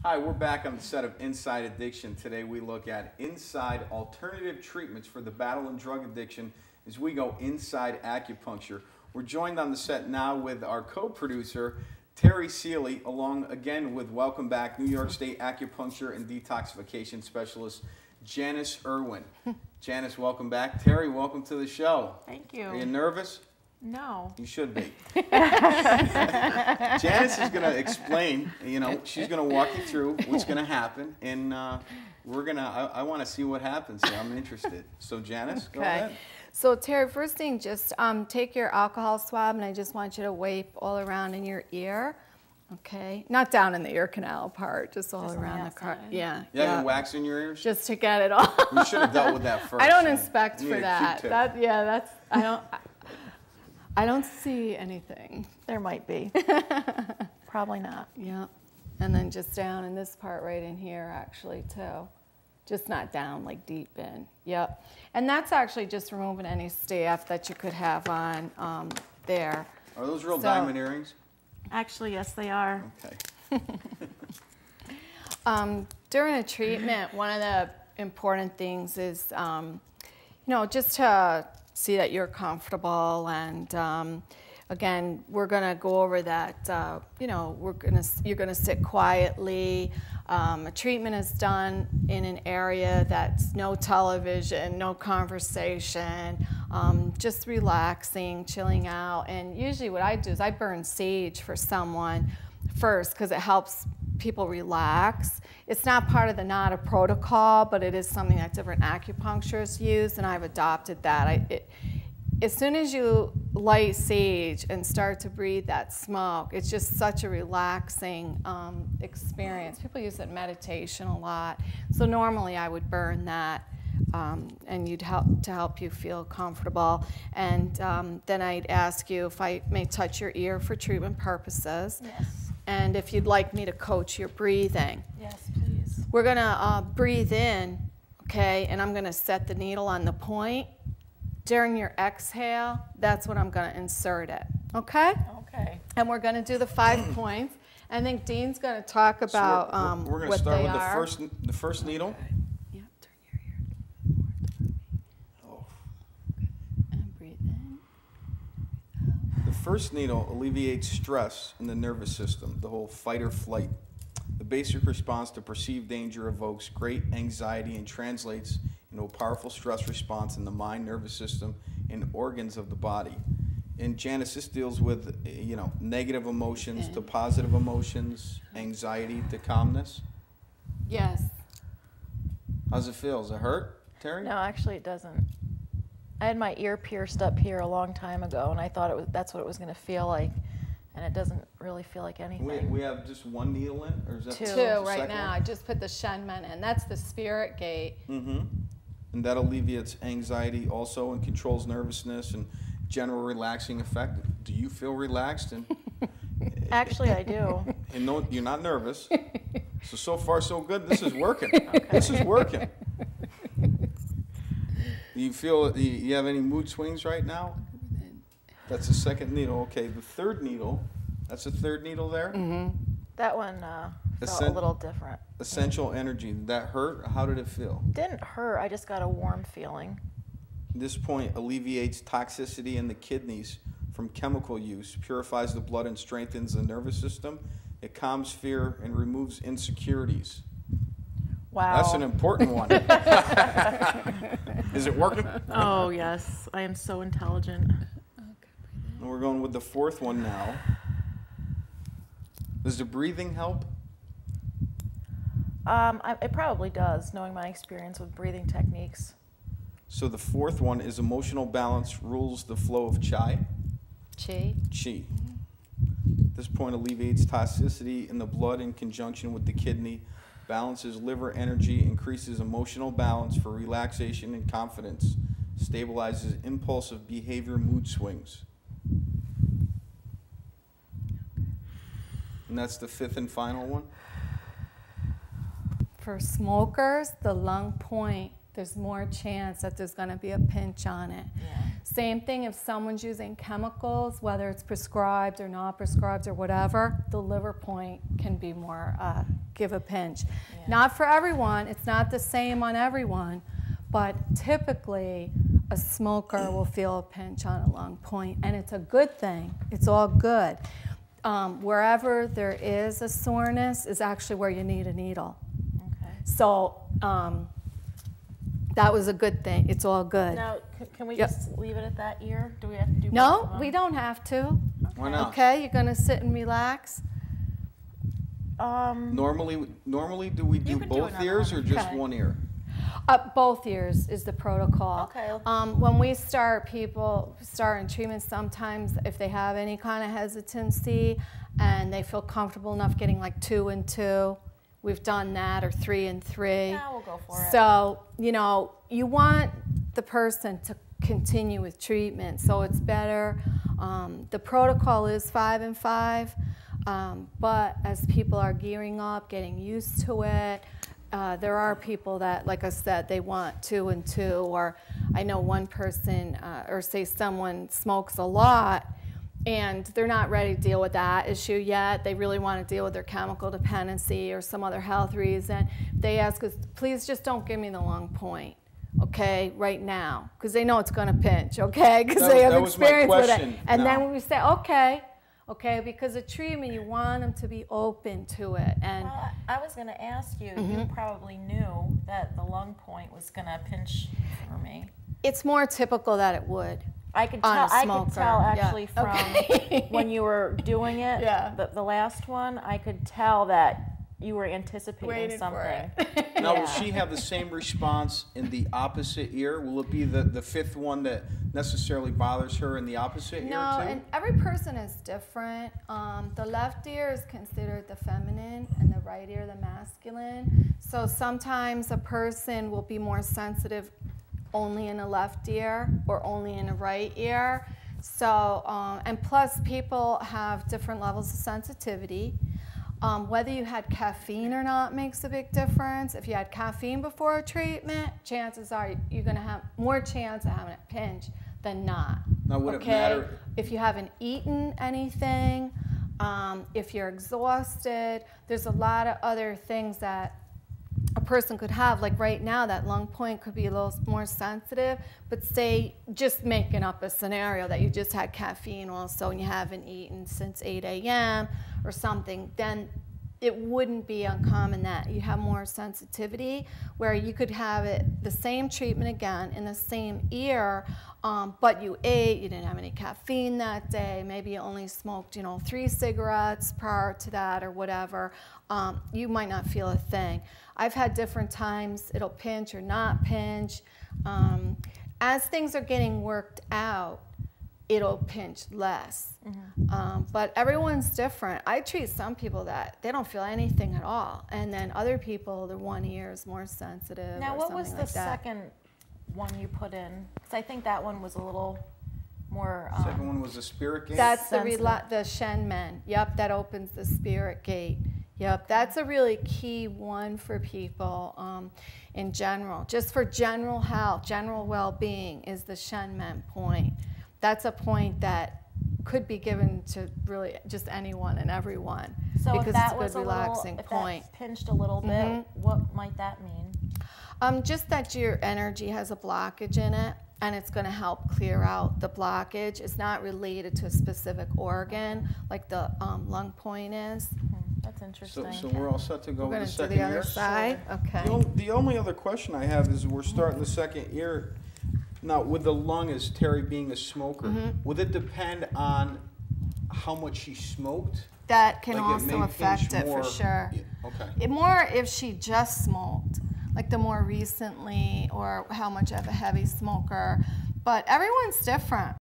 Hi, we're back on the set of Inside Addiction. Today we look at inside alternative treatments for the battle and drug addiction as we go inside acupuncture. We're joined on the set now with our co-producer, Terry Seeley, along again with, welcome back, New York State acupuncture and detoxification specialist, Janice Irwin. Janice, welcome back. Terry, welcome to the show. Thank you. Are you nervous? No. You should be. Janice is going to explain, she's going to walk you through what's going to happen, and I want to see what happens here. I'm interested. So Janice, go ahead. So Terry, first thing, just take your alcohol swab, and I just want you to wipe all around in your ear. Okay, not down in the ear canal part, just all around the car. Yeah. Yeah, you wax in your ears? Just to get it all. We should have dealt with that first. I don't inspect for that. I don't see anything. There might be. Probably not. Yeah. And then just down in this part right in here actually too. Just not down, like deep in. Yep. And that's actually just removing any staph that you could have on there. Are those real diamond earrings? Actually, yes, they are. Okay. During a treatment, one of the important things is, just to see that you're comfortable, and again, we're gonna go over that. You're gonna sit quietly. A treatment is done in an area that's no television, no conversation, just relaxing, chilling out. And usually, what I do is I burn sage for someone first because it helps people relax. It's not part of the NADA protocol, but it is something that different acupuncturists use, and I've adopted that. As soon as you light sage and start to breathe that smoke, it's just such a relaxing experience. People use it in meditation a lot. So normally I would burn that, and you'd help you feel comfortable. And then I'd ask you if I may touch your ear for treatment purposes. Yes. And if you'd like me to coach your breathing. Yes, please. We're gonna breathe in, okay, and I'm gonna set the needle on the point. During your exhale, that's when I'm gonna insert it, okay? Okay. And we're gonna do the 5 points. I think Dean's gonna talk about we're gonna what start they with are. the first needle. Okay. Yep, turn your ear more. And breathe in. The first needle alleviates stress in the nervous system, the whole fight or flight. The basic response to perceived danger evokes great anxiety and translates into a powerful stress response in the mind, nervous system, and organs of the body. And Janice, this deals with, negative emotions to positive emotions, anxiety to calmness. Yes. How's it feel? Does it hurt, Terry? No, actually it doesn't. I had my ear pierced up here a long time ago, and I thought that's what it was going to feel like, and it doesn't really feel like anything. We have just one needle in, or is that Two right now. I just put the Shenmen in. That's the spirit gate. Mm-hmm. And that alleviates anxiety also and controls nervousness and general relaxing effect. Do you feel relaxed? And Actually, I do. And no, you're not nervous. So far, so good. This is working. Okay. This is working. You feel, you have any mood swings right now? That's the second needle. Okay, the third needle, that's the third needle there? Mm-hmm. That one felt a little different. Essential energy. Did that hurt? How did it feel? Didn't hurt. I just got a warm feeling. This point alleviates toxicity in the kidneys from chemical use, purifies the blood and strengthens the nervous system. It calms fear and removes insecurities. Wow. That's an important one. Is it working? Oh, yes. I am so intelligent. And we're going with the fourth one now. Does the breathing help? It probably does, knowing my experience with breathing techniques. So the fourth one is emotional balance rules the flow of chi. Chi. Chi. This point alleviates toxicity in the blood in conjunction with the kidney, balances liver energy, increases emotional balance for relaxation and confidence, stabilizes impulsive behavior mood swings. And that's the fifth and final one? For smokers, the lung point, there's more chance that there's going to be a pinch on it. Yeah. Same thing if someone's using chemicals, whether it's prescribed or not prescribed or whatever, the liver point can be more, give a pinch. Yeah. Not for everyone, it's not the same on everyone, but typically a smoker will feel a pinch on a lung point, and it's a good thing. It's all good. Wherever there is a soreness is actually where you need a needle. Okay. So that was a good thing. It's all good. Now, can we Yep. just leave it at that ear? Do we have to do both No, of them? we don't have to. Why not? Okay, you're gonna sit and relax. Normally, do we do can do both another ears one. or just Okay. one ear? Both ears is the protocol. Okay. When we start people starting treatment, sometimes if they have any kind of hesitancy and they feel comfortable enough getting like 2 and 2, we've done that, or 3 and 3. Yeah, we'll go for it. So, you know, you want the person to continue with treatment, so it's better. The protocol is 5 and 5, but as people are gearing up, getting used to it, there are people that, like I said, they want 2 and 2, or I know one person, or say someone smokes a lot, and they're not ready to deal with that issue yet. They really want to deal with their chemical dependency or some other health reason. They ask us, please just don't give me the lung point, okay, right now, because they know it's going to pinch, okay, because they have experience with it. And then when we say, okay, because of treatment, you want them to be open to it. And Well, I was going to ask you, you probably knew that the lung point was going to pinch for me. it's more typical that it would. I could On a tell. I smoker, could tell yeah. actually from Okay. when you were doing it. Yeah. The last one, I could tell that you were anticipating Waiting for something. it. Now, will Yeah. she have the same response in the opposite ear? Will it be the fifth one that necessarily bothers her in the opposite No, ear too? and every person is different. The left ear is considered the feminine and the right ear the masculine. So sometimes a person will be more sensitive only in the left ear or only in the right ear. So, and plus people have different levels of sensitivity. Whether you had caffeine or not makes a big difference. If you had caffeine before a treatment, chances are you're going to have more chance of having a pinch than not. Now, would it matter? If you haven't eaten anything, if you're exhausted, there's a lot of other things that a person could have. Like right now, that lung point could be a little more sensitive, but say, just making up a scenario that you just had caffeine also and you haven't eaten since 8 a.m. or something, then it wouldn't be uncommon that you have more sensitivity, where you could have it the same treatment again in the same ear, but you ate, you didn't have any caffeine that day, maybe you only smoked 3 cigarettes prior to that or whatever, you might not feel a thing. I've had different times it'll pinch or not pinch. As things are getting worked out, it'll pinch less. But everyone's different. I treat some people that they don't feel anything at all, and then other people, their one ear is more sensitive. Now, or what was something the like that. second one you put in? Because I think that one was a little more. Second one was the spirit gate. That's the sensitive. Shen Men. Yep, that opens the spirit gate. Yep, that's a really key one for people in general. Just for general health, general well-being is the Shen Men point. That's a point that could be given to really just anyone and everyone, So because if that it's a was good relaxing if point. that pinched a little bit, what might that mean? Just that your energy has a blockage in it, and it's going to help clear out the blockage. It's not related to a specific organ like the lung point is. That's interesting. So we're all set to go We're with going the to do second the ear? other side. Okay. The only other question I have is, we're starting the second ear. Now, with the lung, as Terry being a smoker, would it depend on how much she smoked? That can Like, it also may affect pinch it more- for sure. Yeah, okay. It more if she just smoked, like the more recently, or how much of a heavy smoker. But everyone's different.